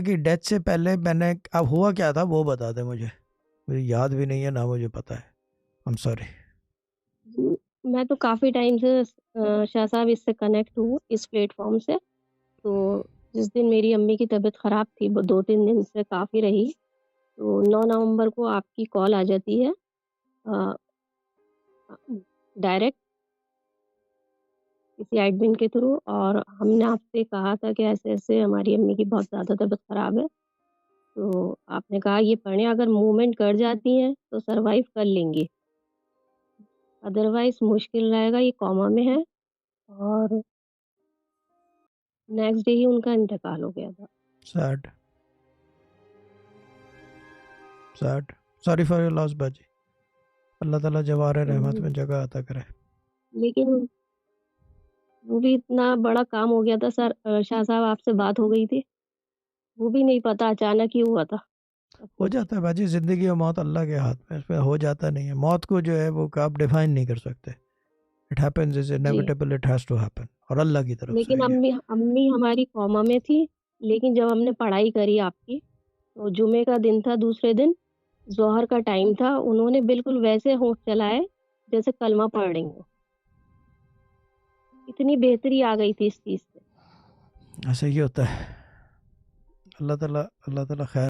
کی ڈیتھ سے پہلے میں نے اب ہوا کیا تھا وہ بتا دیں مجھے یاد بھی نہیں ہے نہ مجھے پتا ہے. I'm sorry. میں تو کافی ٹائم سے شاہ صاحب اس سے کنیکٹ ہوں اس پلیٹ فارم سے. تو جس دن میری امی کی طبیعت خراب تھی وہ 2-3 دن سے کافی رہی. تو 9 نومبر کو آپ کی کال آ جاتی ہے ڈائریکٹ کسی ایڈمن کے تھرو, اور ہم نے آپ سے کہا تھا کہ ایسے ایسے ہماری امی کی بہت زیادہ طبیعت خراب ہے. تو آپ نے کہا یہ پڑھیں, اگر موومنٹ کر جاتی ہیں تو سروائیو کر لیں گی, ادروائز مشکل رہے گا, یہ کوما میں ہے. اور نیکسٹ ڈے ہی ان کا انتقال ہو گیا تھا. Sad. Sorry for your loss باجی. اللہ تعالیٰ جوار رحمت میں جگہ عطا کرے. لیکن وہ بھی اتنا بڑا کام ہو گیا تھا سر. شاہ صاحب آپ سے بات ہو گئی تھی, وہ بھی نہیں پتا, اچانک ہی ہوا تھا. ہو جاتا ہے باجی, زندگی اور موت اللہ کے ہاتھ میں, اس پہ ہو جاتا نہیں ہے. موت کو جو ہے وہ آپ ڈیفائن نہیں کر سکتے. It happens, is inevitable, it has to happen. اور اللہ کی طرف سے لیکن یہ. امی ہماری کوما میں تھی. لیکن جب ہم نے پڑھائی کری آپ کی, تو جمعے کا دن تھا, دوسرے دن ظہر کا ٹائم تھا, انہوں نے بالکل ویسے ہونٹ چلائے جیسے کلمہ پڑھ رہی ہوں. اتنی بہتری آ گئی تھی اس چیز سے. ایسا ہی ہوتا ہے. اللہ تعالیٰ خیر